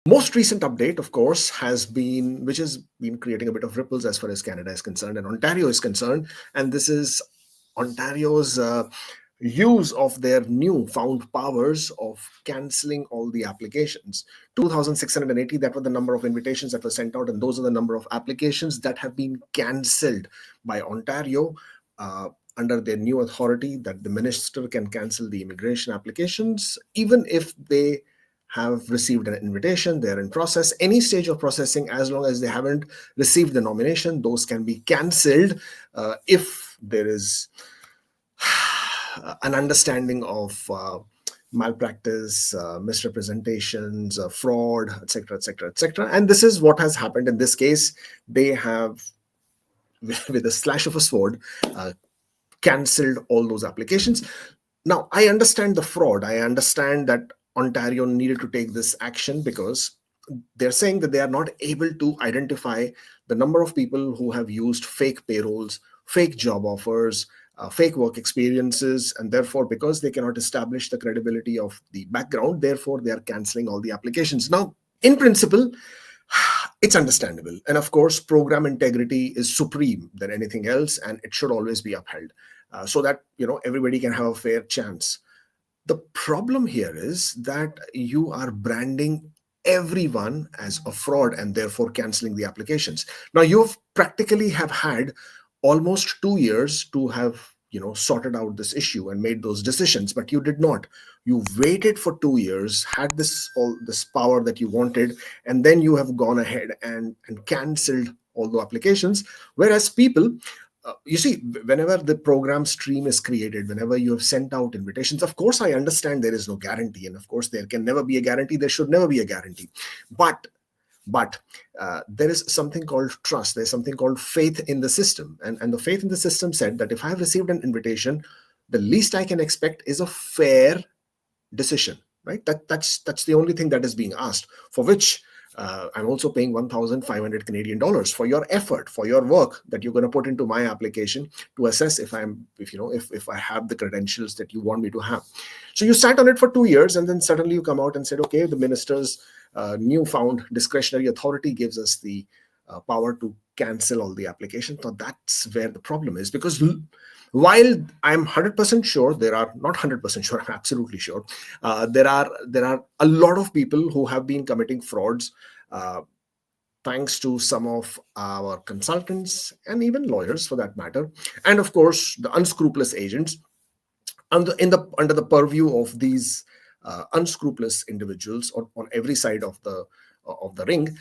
Most recent update, of course, has been, which has been creating a bit of ripples as far as Canada is concerned and Ontario is concerned. And this is Ontario's use of their new found powers of cancelling all the applications. 2,680, that were the number of invitations that were sent out, and those are the number of applications that have been cancelled by Ontario. Under their new authority, that the minister can cancel the immigration applications even if they have received an invitation, they're in process, any stage of processing, as long as they haven't received the nomination, those can be cancelled if there is an understanding of malpractice, misrepresentations, fraud, etc., etc., etc. And this is what has happened in this case. They have, with a slash of a sword, cancelled all those applications. Now, I understand the fraud. I understand that Ontario needed to take this action because they're saying that they are not able to identify the number of people who have used fake payrolls, fake job offers, fake work experiences, and therefore, because they cannot establish the credibility of the background, therefore, they are canceling all the applications. Now, in principle, it's understandable. And of course, program integrity is supreme than anything else, and it should always be upheld so that everybody can have a fair chance. The problem here is that you are branding everyone as a fraud and therefore canceling the applications. Now, you've practically have had almost 2 years to have sorted out this issue and made those decisions, but you did not. You waited for 2 years, had all this power that you wanted, and then you have gone ahead and cancelled all the applications. Whereas people, you see, whenever the program stream is created, whenever you have sent out invitations, of course, I understand there is no guarantee. And of course, there can never be a guarantee. There should never be a guarantee. But there is something called trust. There's something called faith in the system. And the faith in the system said that if I've received an invitation, the least I can expect is a fair decision, right? That's the only thing that is being asked, for which I'm also paying 1,500 Canadian dollars for your effort, for your work that you're going to put into my application to assess if I have the credentials that you want me to have. So you sat on it for 2 years, and then suddenly you come out and said, okay, the minister's newfound discretionary authority gives us the power to cancel all the applications. So that's where the problem is, because while I'm 100% sure, there are not 100% sure, I'm absolutely sure, there are a lot of people who have been committing frauds, thanks to some of our consultants and even lawyers for that matter, and of course the unscrupulous agents under the purview of these unscrupulous individuals on every side of the ring.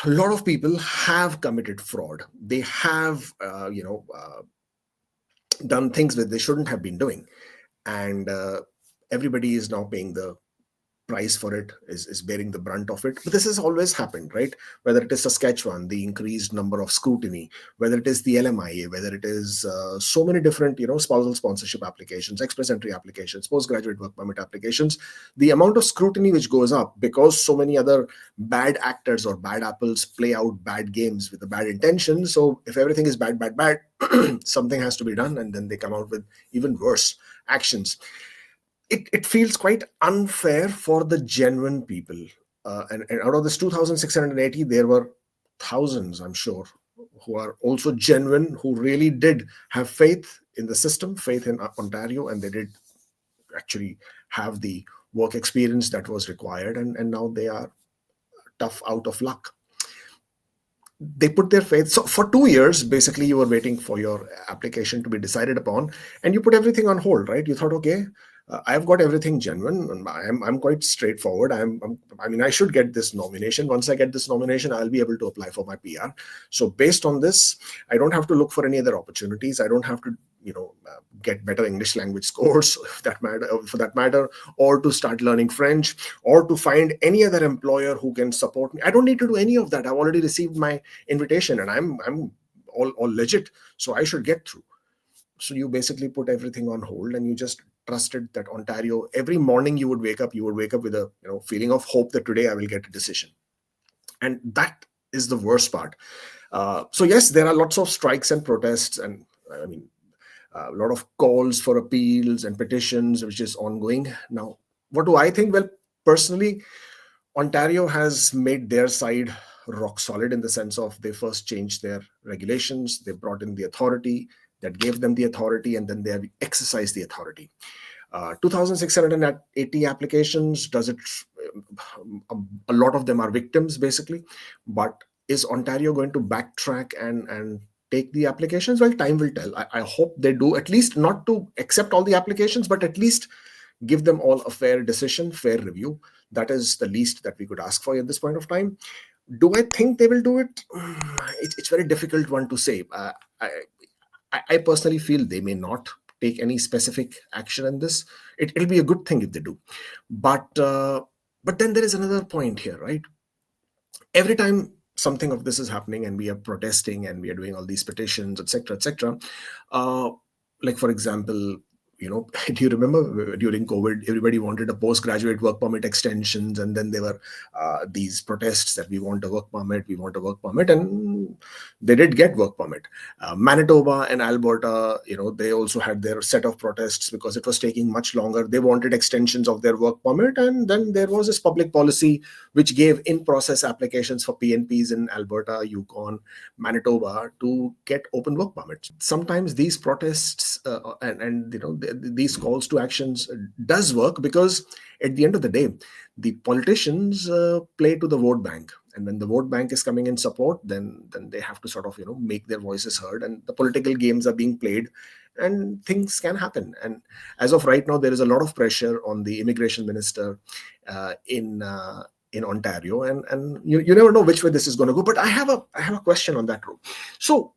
A lot of people have committed fraud. They have done things that they shouldn't have been doing, and everybody is now paying the price for it, is bearing the brunt of it. But this has always happened, right? Whether it is Saskatchewan, the increased number of scrutiny, whether it is the LMIA, whether it is so many different spousal sponsorship applications, express entry applications, postgraduate work permit applications, the amount of scrutiny which goes up because so many other bad actors or bad apples play out bad games with a bad intention. So if everything is bad, something has to be done, and then they come out with even worse actions. It feels quite unfair for the genuine people. And out of this 2,680, there were thousands, I'm sure, who are also genuine, who really did have faith in the system, faith in Ontario, and they did actually have the work experience that was required. And now they are tough out of luck. They put their faith. So for 2 years, basically, you were waiting for your application to be decided upon, and you put everything on hold, right? You thought, okay, I've got everything genuine, and I'm quite straightforward. I should get this nomination. Once I get this nomination, I'll be able to apply for my PR. So based on this, I don't have to look for any other opportunities. I don't have to, get better English language scores, for that matter, or to start learning French, or to find any other employer who can support me. I don't need to do any of that. I've already received my invitation, and I'm all legit. So I should get through. So you basically put everything on hold, and you just trusted that Ontario, every morning you would wake up with a feeling of hope that today I will get a decision. And that is the worst part. So yes, there are lots of strikes and protests, and a lot of calls for appeals and petitions, which is ongoing. Now, what do I think? Well, personally, Ontario has made their side rock solid in the sense of they first changed their regulations, they brought in the authority that gave them the authority, and then they have exercised the authority. 2,680 applications, does it? A lot of them are victims, basically. But is Ontario going to backtrack and take the applications? Well, time will tell. I hope they do, at least not to accept all the applications, but at least give them all a fair decision, fair review. That is the least that we could ask for at this point of time. Do I think they will do it? It's very difficult one to say. I personally feel they may not take any specific action in this. It'll be a good thing if they do. But then there is another point here, right? Every time something of this is happening and we are protesting and we are doing all these petitions, etc., uh, like for example, do you remember during COVID, everybody wanted a postgraduate work permit extensions, and then there were these protests that we want a work permit, and they did get work permit. Manitoba and Alberta, they also had their set of protests because it was taking much longer. They wanted extensions of their work permit, and then there was this public policy which gave in-process applications for PNPs in Alberta, Yukon, Manitoba to get open work permits. Sometimes these protests and these calls to actions does work, because at the end of the day, the politicians play to the vote bank, and when the vote bank is coming in support, then they have to sort of make their voices heard, and the political games are being played, and things can happen. And as of right now, there is a lot of pressure on the immigration minister in Ontario, and you never know which way this is going to go. But I have a question on that route. So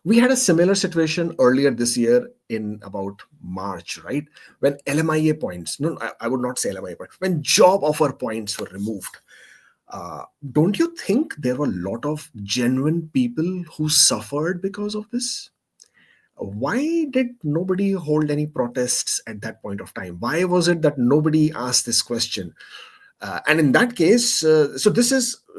we had a similar situation earlier this year in about March, right? When LMIA points, no, I would not say LMIA points, when job offer points were removed. Don't you think there were a lot of genuine people who suffered because of this? Why did nobody hold any protests at that point of time? Why was it that nobody asked this question? And in that case,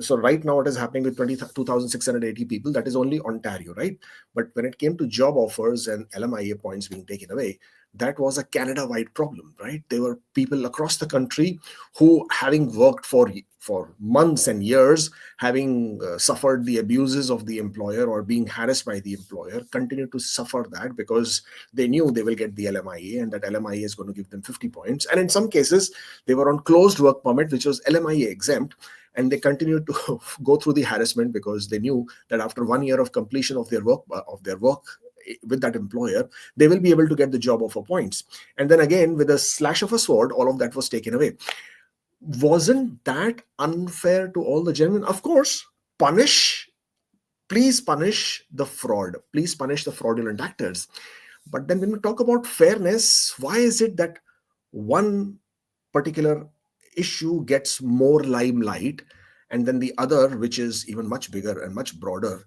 so right now what is happening with 22,680 people, that is only Ontario, right? But when it came to job offers and LMIA points being taken away, that was a Canada-wide problem, right? There were people across the country who, having worked for months and years, having suffered the abuses of the employer or being harassed by the employer, continue to suffer that because they knew they will get the LMIA, and that LMIA is going to give them 50 points. And in some cases, they were on closed work permit, which was LMIA exempt, and they continued to go through the harassment because they knew that after 1 year of completion of their work with that employer, they will be able to get the job offer points. And then again, with a slash of a sword, all of that was taken away. Wasn't that unfair to all the genuine? Of course, please punish the fraud, please punish the fraudulent actors. But then when we talk about fairness, why is it that one particular issue gets more limelight, and then the other, which is even much bigger and much broader,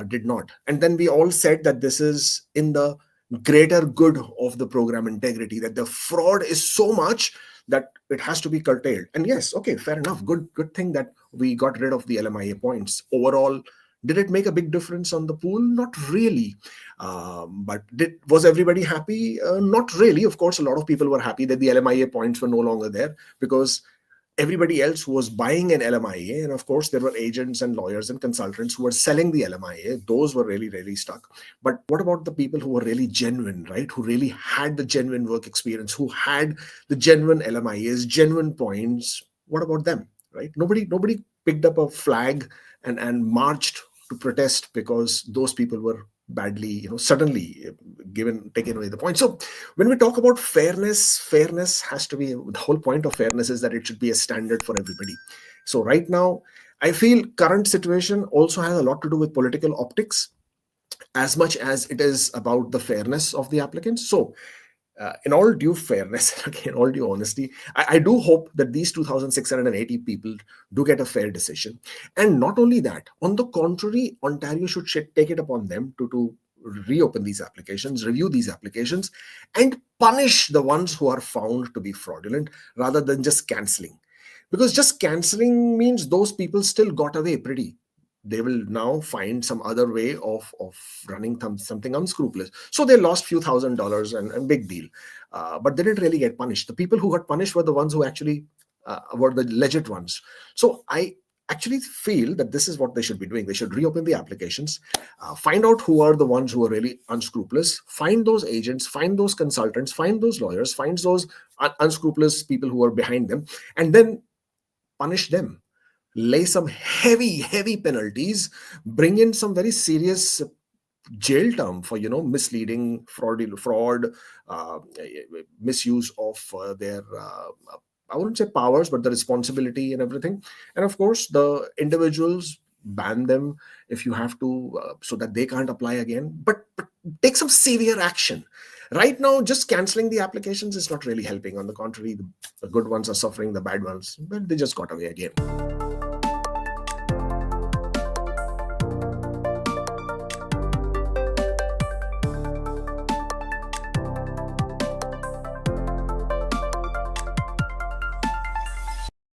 did not? And then we all said that this is in the greater good of the program integrity, that the fraud is so much that it has to be curtailed. And yes, okay, fair enough, good thing that we got rid of the LMIA points. Overall, did it make a big difference on the pool? Not really. But was everybody happy? Not really. Of course, a lot of people were happy that the LMIA points were no longer there, because everybody else who was buying an LMIA, and of course there were agents and lawyers and consultants who were selling the LMIA, those were really, really stuck. But what about the people who were really genuine, right? Who really had the genuine work experience, who had the genuine LMIAs, genuine points? What about them, right? Nobody picked up a flag and marched to protest because those people were badly, suddenly taken away the point. So when we talk about fairness has to be, the whole point of fairness is that it should be a standard for everybody. So right now, I feel current situation also has a lot to do with political optics as much as it is about the fairness of the applicants. So in all due fairness, in all due honesty, I do hope that these 2,680 people do get a fair decision. And not only that, on the contrary, Ontario should take it upon them to reopen these applications, review these applications, and punish the ones who are found to be fraudulent, rather than just cancelling. Because just cancelling means those people still got away pretty. They will now find some other way of running something unscrupulous. So they lost few $1,000s and big deal. But they didn't really get punished. The people who got punished were the ones who actually about the legit ones. So I actually feel that this is what they should be doing. They should reopen the applications, find out who are the ones who are really unscrupulous, find those agents, find those consultants, find those lawyers, find those unscrupulous people who are behind them, and then punish them. Lay some heavy penalties, bring in some very serious jail term for misleading, fraud, uh, misuse of their I wouldn't say powers, but the responsibility and everything. And of course, the individuals, ban them if you have to, so that they can't apply again. But take some severe action. Right now, just canceling the applications is not really helping. On the contrary, the good ones are suffering, the bad ones, but they just got away again.